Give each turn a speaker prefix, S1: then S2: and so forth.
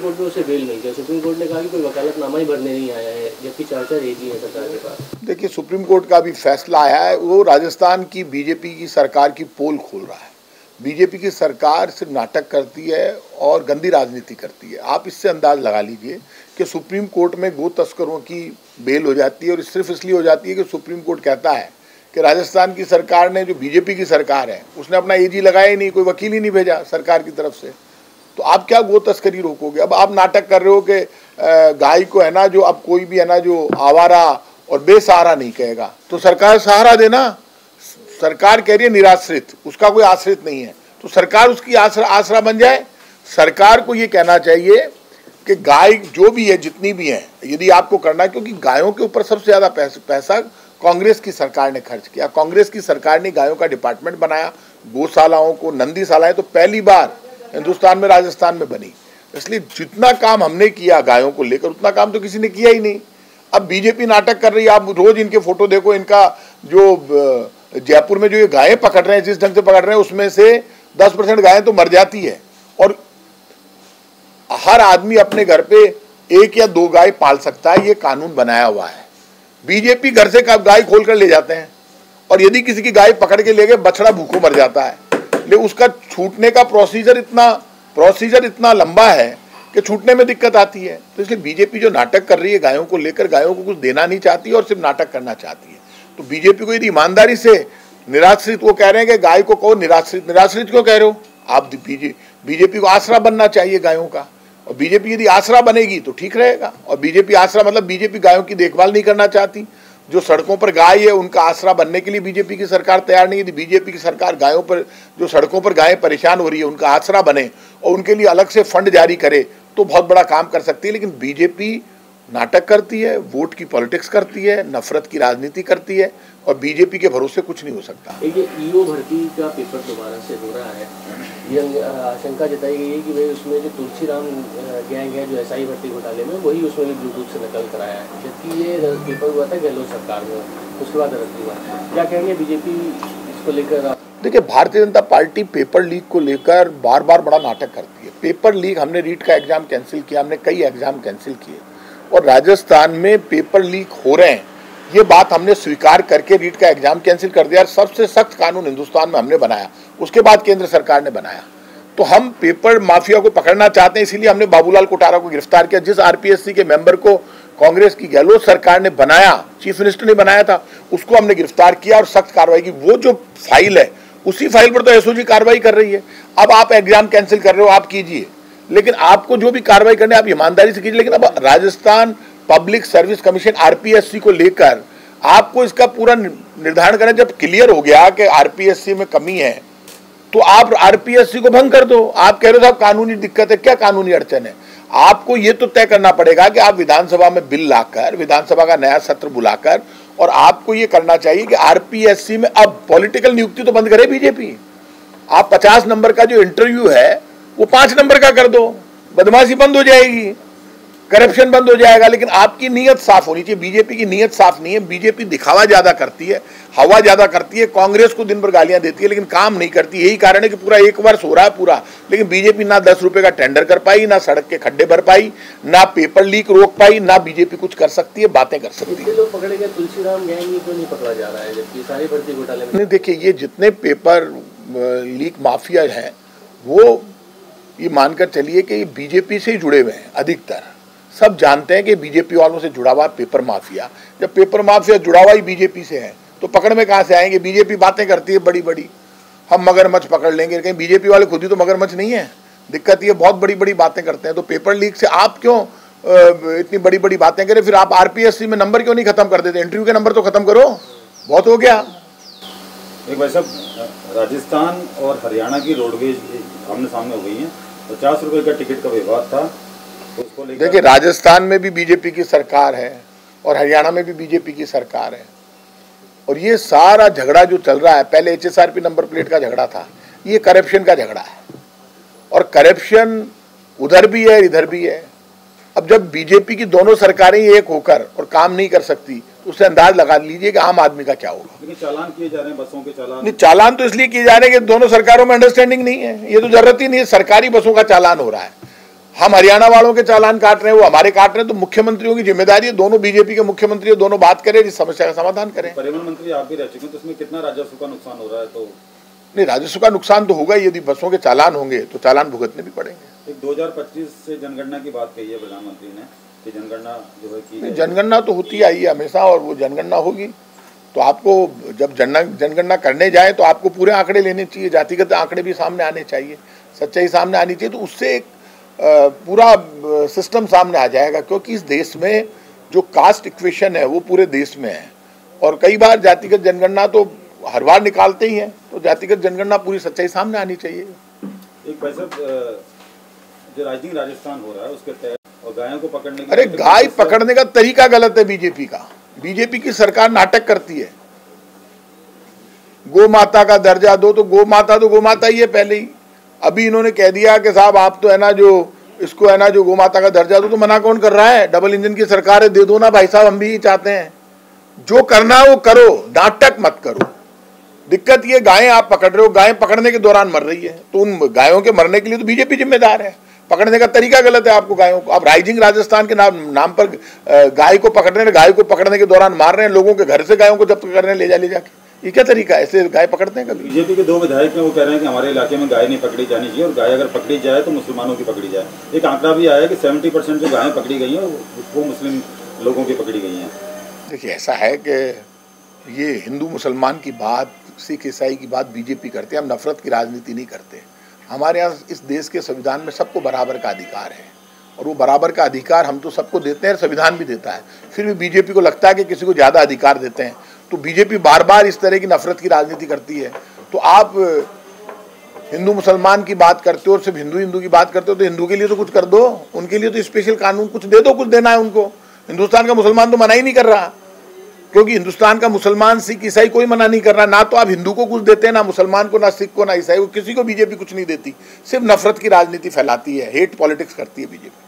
S1: Court में उसे bell मिल गया। सुप्रीम कोर्ट ने कहा कि कोई वकालतनामा ही भरने नहीं आया है, जबकि चार्जर एक ही है सरकार के पास।
S2: देखिए, सुप्रीम कोर्ट का भी फैसला आया है, वो राजस्थान की बीजेपी की सरकार की पोल खोल रहा है। बीजेपी की सरकार सिर्फ नाटक करती है और गंदी राजनीति करती है। आप इससे अंदाज लगा लीजिए कि सुप्रीम कोर्ट में गो तस्करों की बेल हो जाती है, और सिर्फ इसलिए हो जाती है कि सुप्रीम कोर्ट कहता है कि राजस्थान की सरकार ने, जो बीजेपी की सरकार है, उसने अपना एजी लगाया ही नहीं, कोई वकील ही नहीं भेजा सरकार की तरफ से। तो आप क्या गो तस्करी रोकोगे? अब आप नाटक कर रहे हो कि गाय को है ना, जो अब कोई भी है ना जो आवारा और बेसहारा नहीं कहेगा, तो सरकार सहारा देना। सरकार कह रही है निराश्रित, उसका कोई आश्रित नहीं है, तो सरकार उसकी आसरा बन जाए। सरकार को ये कहना चाहिए कि गाय जो भी है, जितनी भी है, यदि आपको करना है, क्योंकि गायों के ऊपर सबसे ज़्यादा पैसा कांग्रेस की सरकार ने खर्च किया। कांग्रेस की सरकार ने गायों का डिपार्टमेंट बनाया, गौशालाओं को, नंदीशालाएं तो पहली बार हिंदुस्तान में, राजस्थान में बनी। इसलिए जितना काम हमने किया गायों को लेकर, उतना काम तो किसी ने किया ही नहीं। अब बीजेपी नाटक कर रही है। आप रोज इनके फोटो देखो, इनका जो जयपुर में जो ये गायें पकड़ रहे हैं, जिस ढंग से पकड़ रहे हैं, उसमें से 10% गायें तो मर जाती है, और हर आदमी अपने घर पे 1 या 2 गाय पाल सकता है, ये कानून बनाया हुआ है। बीजेपी घर से गाय खोल कर ले जाते हैं, और यदि किसी की गाय पकड़ के ले गए, बछड़ा भूखों मर जाता है, लेकिन उसका छूटने का प्रोसीजर इतना लंबा है कि छूटने में दिक्कत आती है। तो इसलिए बीजेपी जो नाटक कर रही है गायों को लेकर, गायों को कुछ देना नहीं चाहती और सिर्फ नाटक करना चाहती है। तो बीजेपी को यदि ईमानदारी से निराश्रित, वो कह रहे हैं कि गाय को कहो निराश्रित, निराश्रित क्यों कह रहे हो आप? बीजेपी को आसरा बनना चाहिए गायों का, और बीजेपी यदि आसरा बनेगी तो ठीक रहेगा। और बीजेपी आसरा मतलब बीजेपी गायों की देखभाल नहीं करना चाहती। जो सड़कों पर गाय है, उनका आसरा बनने के लिए बीजेपी की सरकार तैयार नहीं है। यदि बीजेपी की सरकार गायों पर, जो सड़कों पर गायें परेशान हो रही है, उनका आसरा बने और उनके लिए अलग से फंड जारी करे, तो बहुत बड़ा काम कर सकती है। लेकिन बीजेपी नाटक करती है, वोट की पॉलिटिक्स करती है, नफरत की राजनीति करती है, और बीजेपी के भरोसे कुछ नहीं हो सकता।
S1: ये ईओ भर्ती का पेपर दोबारा से हो रहा है, ये आशंका जताई गई है कि भाई उसमें जो तुलसीराम गैंग है, जो एसआई भर्ती घोटाले में, वही उसमें भी ब्लूटूथ से नकल कराया है, जबकि ये पेपर हुआ था गहलोत सरकार में, उसके बाद रद्द हुआ। क्या कहेंगे बीजेपी इसको लेकर?
S2: देखिए, Bharatiya Janata party paper leak को लेकर बार बार बड़ा नाटक करती है। पेपर लीक, हमने रीट का एग्जाम कैंसिल किया, हमने कई एग्जाम कैंसिल किए, और राजस्थान में पेपर लीक हो रहे हैं, ये बात हमने स्वीकार करके रीट का एग्जाम कैंसिल कर दिया। सबसे सख्त कानून हिंदुस्तान में हमने बनाया, उसके बाद केंद्र सरकार ने बनाया। तो हम पेपर माफिया को पकड़ना चाहते हैं, इसीलिए हमने बाबूलाल कोटारा को गिरफ्तार किया। जिस आरपीएससी के मेंबर को कांग्रेस की गहलोत सरकार ने बनाया, चीफ मिनिस्टर ने बनाया था, उसको हमने गिरफ्तार किया और सख्त कार्रवाई की। वो जो फाइल है, उसी फाइल पर तो एसओजी कार्रवाई कर रही है। अब आप एग्जाम कैंसिल कर रहे हो, आप कीजिए, लेकिन आपको जो भी कार्रवाई करनी है आप ईमानदारी से कीजिए। लेकिन अब Rajasthan public service commission RPSC को लेकर आपको इसका पूरा निर्धारण करना। जब क्लियर हो गया कि आरपीएससी में कमी है, तो आप आरपीएससी को भंग कर दो। आप कह रहे हो साहब कानूनी दिक्कत है, क्या कानूनी अड़चन है? आपको ये तो तय करना पड़ेगा कि आप विधानसभा में बिल लाकर, विधानसभा का नया सत्र बुलाकर, और आपको ये करना चाहिए कि आरपीएससी में अब पॉलिटिकल नियुक्ति तो बंद करे बीजेपी। आप 50 नंबर का जो इंटरव्यू है वो 5 नंबर का कर दो, बदमाशी बंद हो जाएगी, करप्शन बंद हो जाएगा। लेकिन आपकी नीयत साफ होनी चाहिए। बीजेपी की नीयत साफ नहीं है। बीजेपी दिखावा ज्यादा करती है, हवा ज्यादा करती है, कांग्रेस को दिन भर गालियां देती है, लेकिन काम नहीं करती। यही कारण है कि पूरा 1 वर्ष हो रहा है पूरा, लेकिन बीजेपी ना 10 रुपए का टेंडर कर पाई, ना सड़क के खड्डे भर पाई, ना पेपर लीक रोक पाई, ना बीजेपी कुछ कर सकती है, बातें कर सकती है।
S1: लोग पकड़े गए, तुलसीराम गैंग को नहीं पकड़ा जा रहा है, जबकि सारी भर्ती घोटाले में।
S2: नहीं, देखिए, ये जितने पेपर लीक माफिया हैं, वो ये मानकर चलिए कि ये बीजेपी से ही जुड़े हुए हैं। अधिकतर सब जानते हैं कि बीजेपी वालों से जुड़ा हुआ पेपर माफिया। जब पेपर माफिया जुड़ा हुआ ही बीजेपी से है, तो पकड़ में कहां से आएंगे? बीजेपी बातें करती है बड़ी बड़ी, हम मगरमच्छ पकड़ लेंगे, कहीं बीजेपी वाले खुद ही तो मगरमच्छ नहीं है। दिक्कत ये बहुत बड़ी बड़ी बातें करते हैं। तो पेपर लीक से आप क्यों इतनी बड़ी बड़ी बातें करें? फिर आप आरपीएससी में नंबर क्यों नहीं खत्म कर देते? इंटरव्यू के नंबर तो खत्म करो, बहुत हो गया।
S3: एक भाई साहब, राजस्थान और हरियाणा की रोडवेज आमने सामने हो गई है। 50 रुपए का टिकट का विवाद था, उसको लेकर
S2: देखिए, राजस्थान में भी बीजेपी की सरकार है और हरियाणा में भी बीजेपी की सरकार है, और ये सारा झगड़ा जो चल रहा है, पहले एचएसआरपी नंबर प्लेट का झगड़ा था, ये करप्शन का झगड़ा है, और करप्शन उधर भी है इधर भी है। अब जब बीजेपी की दोनों सरकारें एक होकर और काम नहीं कर सकती, तो उससे अंदाज लगा लीजिए कि आम आदमी का क्या होगा।
S3: लेकिन चालान किए जा रहे हैं, बसों के चालान।
S2: नहीं, चालान तो इसलिए किए जा रहे हैं कि दोनों सरकारों में अंडरस्टैंडिंग नहीं है। ये तो जरूरत ही नहीं है, सरकारी बसों का चालान हो रहा है। हम हरियाणा वालों के चालान काट रहे हैं, वो हमारे काट रहे हैं, तो मुख्यमंत्रियों की जिम्मेदारी है, दोनों बीजेपी के मुख्यमंत्री दोनों बात करें, इस समस्या का समाधान करें।
S3: परिवहन मंत्री आप भी रह चुके हैं, तो इसमें कितना राजस्व का नुकसान हो रहा है? तो
S2: नहीं, राजस्व का नुकसान तो होगा, यदि बसों के चालान होंगे तो चालान भुगतने भी पड़ेंगे।
S3: एक 2025 से जनगणना की बात कही है प्रधानमंत्री ने कि जनगणना जो है कि
S2: जनगणना तो होती आई है हमेशा, और वो जनगणना होगी तो आपको जब जनगणना करने जाए तो आपको पूरे आंकड़े लेने चाहिए, जातिगत आंकड़े भी सामने आने चाहिए, सच्चाई सामने आनी चाहिए, तो उससे एक पूरा सिस्टम सामने आ जाएगा। क्योंकि इस देश में जो कास्ट इक्वेशन है वो पूरे देश में है, और कई बार जातिगत जनगणना तो हर बार निकालते ही हैं, तो जातिगत जनगणना पूरी सच्चाई सामने आनी चाहिए।
S3: एक भाई साहब, जो राइजिंग राजस्थान हो रहा है उसके तहत और गायों को पकड़ने की,
S2: अरे गाय पकड़ने का तरीका गलत है बीजेपी का। बीजेपी की सरकार नाटक करती है, गौ माता का दर्जा दो, तो गौ माता ही है पहले ही। अभी इन्होंने कह दिया कि साहब आप तो है ना जो इसको है ना जो गौ माता का दर्जा दो, तो मना कौन कर रहा है? डबल इंजन की सरकार है, दे दो ना भाई साहब, हम भी चाहते हैं। जो करना है वो करो, नाटक मत करो। दिक्कत ये गायें आप पकड़ रहे हो, गायें पकड़ने के दौरान मर रही है, तो उन गायों के मरने के लिए तो बीजेपी जिम्मेदार है। पकड़ने का तरीका गलत है आपको गायों को। आप राइजिंग राजस्थान के नाम पर गाय को पकड़ रहे हैं, गाय को पकड़ने के दौरान मार रहे हैं, लोगों के घर से गायों को जब्त कर रहे हैं ले जाके। ये क्या तरीका है? ऐसे गाय पकड़ते हैं कभी?
S3: बीजेपी के 2 विधायक हैं, वो कह रहे हैं कि हमारे इलाके में गाय नहीं पकड़ी जानी चाहिए, और गाय अगर पकड़ी जाए तो मुसलमानों की पकड़ी जाए। एक आंकड़ा भी आया है कि 70% जो गायें पकड़ी गई हैं वो मुस्लिम लोगों की पकड़ी गई हैं।
S2: देखिए, ऐसा है कि ये हिंदू मुसलमान की बात, सिख ईसाई की बात बीजेपी करते हैं, हम नफरत की राजनीति नहीं करते। हमारे यहाँ इस देश के संविधान में सबको बराबर का अधिकार है, और वो बराबर का अधिकार हम तो सबको देते हैं, संविधान भी देता है। फिर भी बीजेपी को लगता है कि किसी को ज़्यादा अधिकार देते हैं, तो बीजेपी बार बार इस तरह की नफरत की राजनीति करती है। तो आप हिंदू मुसलमान की बात करते हो और सिर्फ हिंदू की बात करते हो, तो हिंदू के लिए तो कुछ कर दो, उनके लिए तो स्पेशल कानून कुछ दे दो, कुछ देना है उनको। हिंदुस्तान का मुसलमान तो मना ही नहीं कर रहा, क्योंकि हिंदुस्तान का मुसलमान सिख ईसाई कोई मना नहीं कर रहा। ना तो आप हिंदू को कुछ देते हैं, ना मुसलमान को, ना सिख को, ना ईसाई को, किसी को बीजेपी कुछ नहीं देती, सिर्फ नफरत की राजनीति फैलाती है, हेट पॉलिटिक्स करती है बीजेपी।